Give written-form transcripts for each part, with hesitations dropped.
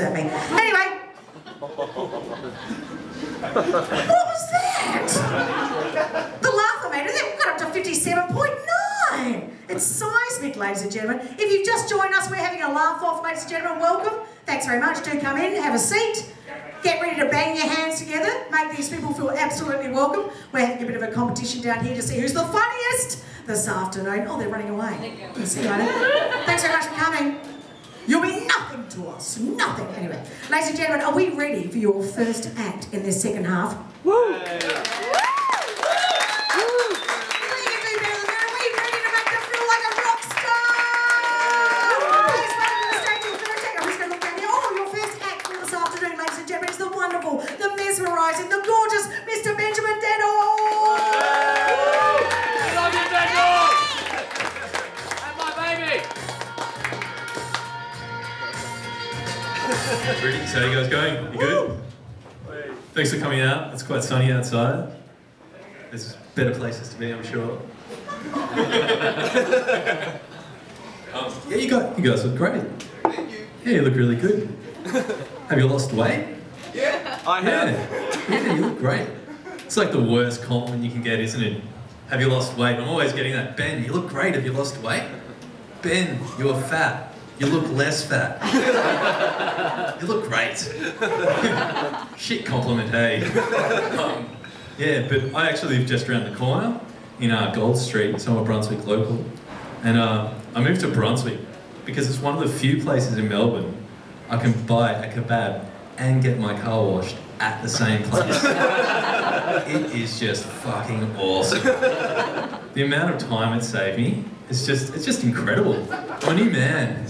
at me. Anyway, what was that? The laugh I made, we got up to 57.9. It's seismic, ladies and gentlemen. If you've just joined us, we're having a laugh off, ladies and gentlemen. Welcome. Thanks very much. Do come in, have a seat. Get ready to bang your hands together. Make these people feel absolutely welcome. We're having a bit of a competition down here to see who's the funniest this afternoon. Oh, they're running away. See you later. Thanks very much for coming. You'll be nothing to us, nothing. Anyway, ladies and gentlemen, are we ready for your first act in this second half? Woo! Hey. The mesmerising, the gorgeous Mr. Benjamin Bendle! I love you, Bendle! And my baby! Ready? So how you guys going? You good? Thanks for coming out. It's quite sunny outside. There's better places to be, I'm sure. Yeah, you guys look great. Thank you. Yeah, you look really good. Have you lost weight? Yeah, I have. Yeah, you look great. It's like the worst compliment you can get, isn't it? Have you lost weight? I'm always getting that. Ben, you look great. Have you lost weight? Ben, you're fat. You look less fat. You look great. Shit compliment, hey. Yeah, but I actually live just around the corner in Gold Street, so I'm a Brunswick local. And I moved to Brunswick because it's one of the few places in Melbourne I can buy a kebab and get my car washed at the same place. It is just fucking awesome. The amount of time it saved me, it's just incredible. I'm a new man.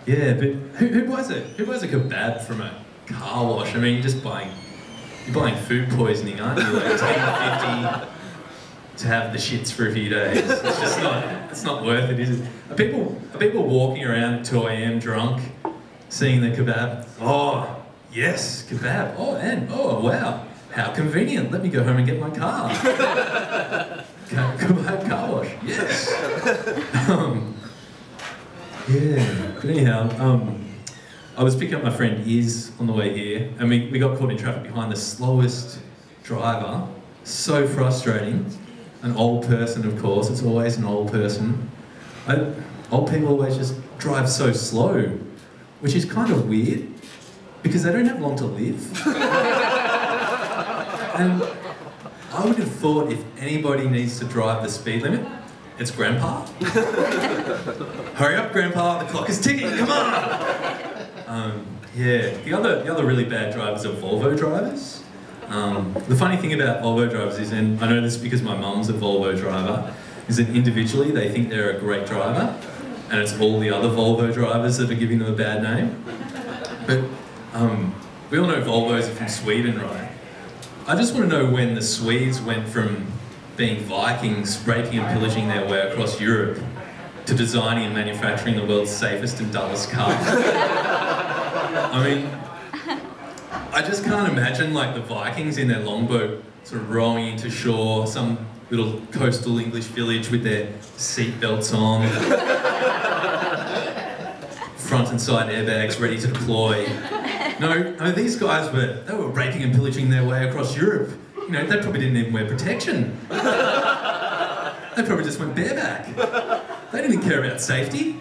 Yeah, but who buys a kebab from a car wash? I mean, you're buying food poisoning, aren't you? Like $10.50 to have the shits for a few days. It's just it's not worth it, is it? Are people walking around at 2 AM drunk, seeing the kebab? Oh, yes, kebab. Oh, and oh, wow, how convenient. Let me go home and get my car. Kebab car wash, yes. Yeah, but anyhow, I was picking up my friend Iz on the way here, and we got caught in traffic behind the slowest driver. So frustrating. An old person, of course. It's always an old person. Old people always just drive so slow, which is kind of weird, because they don't have long to live. And I would have thought if anybody needs to drive the speed limit, it's Grandpa. Hurry up, Grandpa, the clock is ticking, come on! Yeah, the other really bad drivers are Volvo drivers. The funny thing about Volvo drivers is, and I know this because my mum's a Volvo driver, is that individually they think they're a great driver, and it's all the other Volvo drivers that are giving them a bad name. But we all know Volvos are from Sweden, right? I just want to know when the Swedes went from being Vikings, raping and pillaging their way across Europe, to designing and manufacturing the world's safest and dullest car. I mean, I just can't imagine like the Vikings in their longboat sort of rowing into shore, some little coastal English village with their seatbelts on, front and side airbags ready to deploy. No, these guys were raping and pillaging their way across Europe. You know, they probably didn't even wear protection. They probably just went bareback. They didn't care about safety.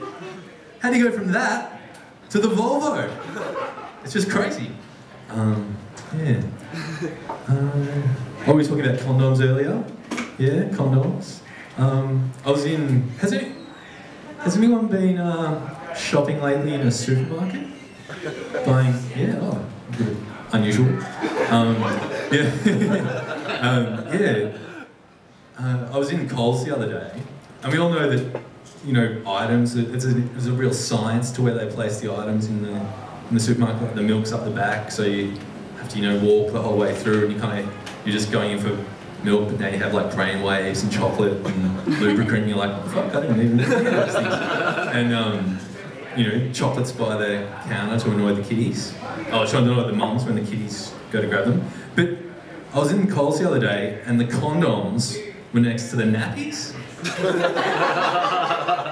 How do you go from that to the Volvo? It's just crazy. Yeah. What were we talking about, condoms earlier? Yeah, condoms. I was in... Has anyone been shopping lately in a supermarket? Buying... Yeah, oh, good. Unusual. Yeah. Yeah. I was in Coles the other day, and we all know that, you know, items, there's a real science to where they place the items in the supermarket. Like the milk's up the back, so you have to, you know, walk the whole way through, and you're just going in for milk, but now you have like brain waves and chocolate and lubricant, and you're like, what the fuck, I didn't even know those things. And you know, chocolates by the counter to annoy the kiddies. Oh, trying to annoy the mums when the kiddies go to grab them. But I was in Coles the other day, and the condoms were next to the nappies.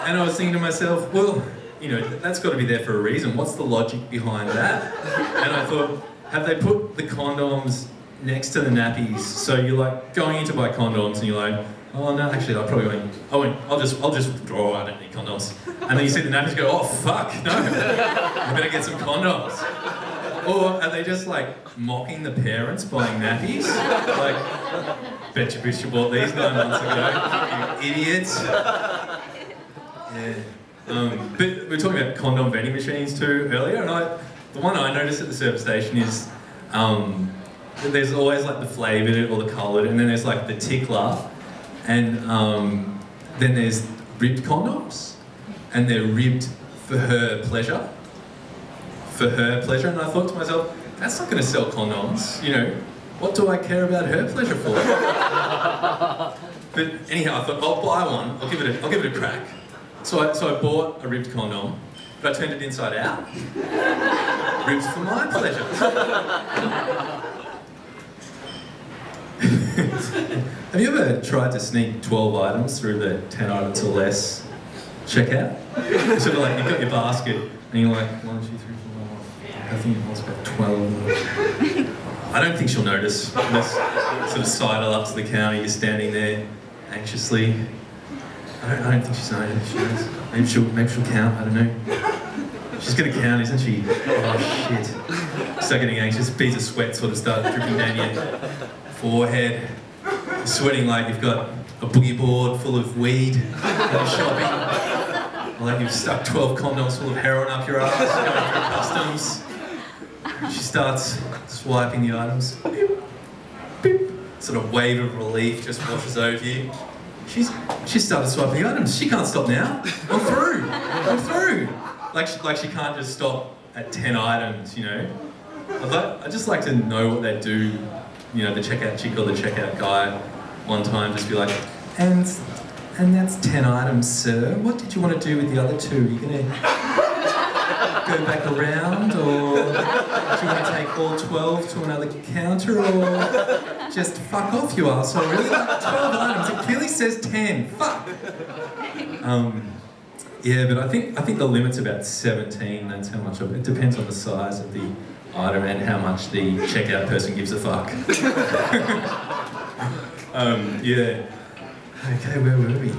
And I was thinking to myself, well, you know, that's got to be there for a reason. What's the logic behind that? And I thought, have they put the condoms next to the nappies? So you're like going in to buy condoms and you're like, oh no, actually I probably won't. I'll just withdraw. I don't need condoms. And then you see the nappies go, oh fuck, no, I better get some condoms. Or are they just like mocking the parents buying nappies? Like, bet you bitch you bought these 9 months ago, you idiots. Yeah. But we were talking about condom vending machines too earlier, and the one I noticed at the service station is there's always like the flavoured or the coloured, and then there's like the tickler, and then there's ribbed condoms, and they're ribbed for her pleasure. And I thought to myself, that's not going to sell condoms, you know, what do I care about her pleasure for? But anyhow, I thought, I'll buy one, I'll give it a crack. So I bought a ribbed condom, but I turned it inside out. Ribbed for my pleasure. Have you ever tried to sneak 12 items through the 10 items or less checkout? Sort of like, you've got your basket, and you're like, 1, 2, 3, 4, 5. I think it was about 12. I don't think she'll notice. Unless sort of sidle up to the counter, you're standing there anxiously. I don't think she's noticed. Maybe she'll count, I don't know. She's gonna count, isn't she? Oh shit. Start getting anxious, beads of sweat sort of start dripping down your forehead. You're sweating like you've got a boogie board full of weed and you're shopping. Or like you've stuck 12 condoms full of heroin up your ass, going through customs. She starts swiping the items. Beep, beep. Sort of wave of relief just washes over you. She started swiping the items. She can't stop now. I'm through. Like she can't just stop at 10 items, you know. I'd just like to know what they do, you know, the checkout chick or the checkout guy one time just be like, and that's 10 items, sir. What did you want to do with the other 2? Are you going to go back around, or do you want to take all 12 to another counter, or just fuck off, you arsehole? Really? 12 items. It clearly says 10. Fuck. Yeah, but I think the limit's about 17. That's how much of it. It depends on the size of the item and how much the checkout person gives a fuck. Yeah. Okay, where were we?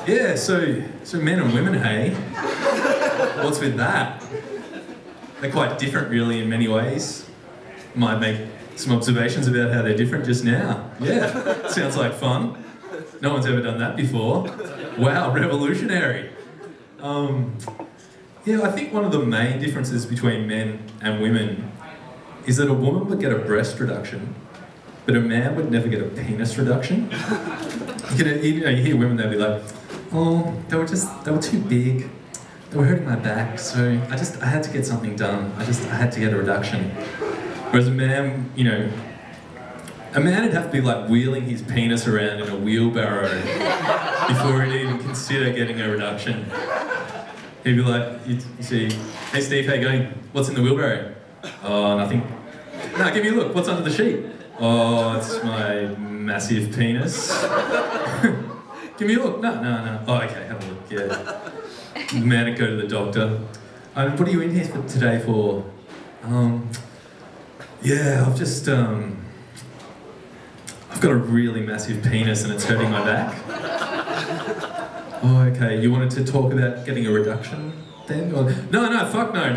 Yeah, so men and women, hey? What's with that? They're quite different, really, in many ways. Might make some observations about how they're different just now. Yeah, sounds like fun. No one's ever done that before. Wow, revolutionary. Yeah, I think one of the main differences between men and women is that a woman would get a breast reduction, but a man would never get a penis reduction. You hear women, they'll be like, oh, they were too big. They were hurting my back, so I had to get something done. I had to get a reduction. Whereas a man, you know, a man would have to be like wheeling his penis around in a wheelbarrow before he'd even consider getting a reduction. He'd be like, you see, hey Steve, how you going? What's in the wheelbarrow? Oh, nothing. No, give me a look, what's under the sheet? Oh, it's my massive penis. Give me a look. No. Oh, okay, have a look, yeah. The man would go to the doctor. What are you in here today for? Yeah, I've got a really massive penis and it's hurting my back. Oh, okay, you wanted to talk about getting a reduction then? Or, no, fuck no.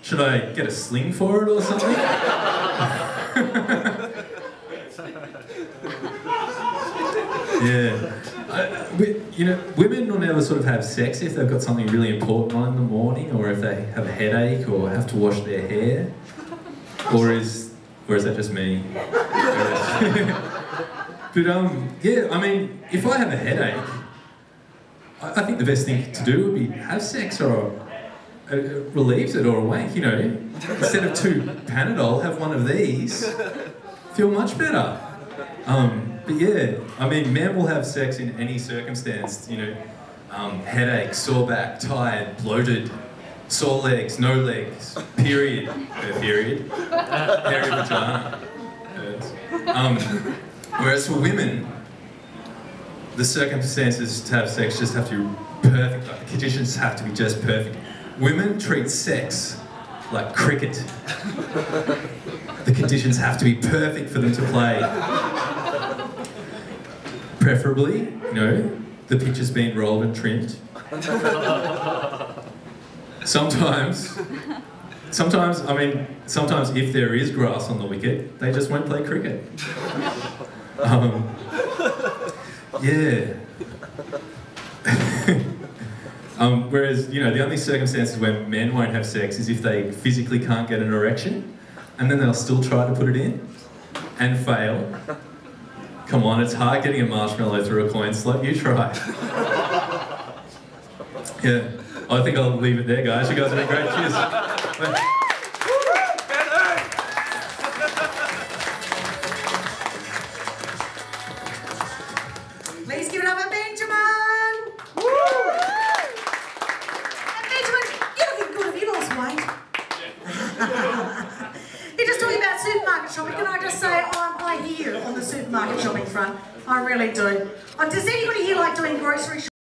Should I get a sling for it or something? Yeah. You know, women will never sort of have sex if they've got something really important on in the morning, or if they have a headache, or have to wash their hair. Or is that just me? But yeah, I mean, if I have a headache, I think the best thing to do would be have sex, or it relieves it, or a wank, you know. Instead of 2 Panadol, have one of these. Feel much better. But yeah, I mean, men will have sex in any circumstance, you know. Headache, sore back, tired, bloated, sore legs, no legs, period. Period. Hairy vagina. Whereas for women, the circumstances to have sex just have to perfect. Like the conditions have to be just perfect. Women treat sex like cricket. The conditions have to be perfect for them to play. Preferably, you know, the pitch has been rolled and trimmed. Sometimes if there is grass on the wicket, they just won't play cricket. Yeah. Whereas, you know, the only circumstances where men won't have sex is if they physically can't get an erection, and then they'll still try to put it in, and fail. Come on, it's hard getting a marshmallow through a coin slot, you try. Yeah, I think I'll leave it there, guys. You guys have been great. Cheers. Please give it up for Benjamin! And Benjamin, you're looking good. Have you lost weight? You're just talking about supermarket shopping. Can I just say, I hear you on the supermarket shopping front. I really do. Does anybody here like doing grocery shopping?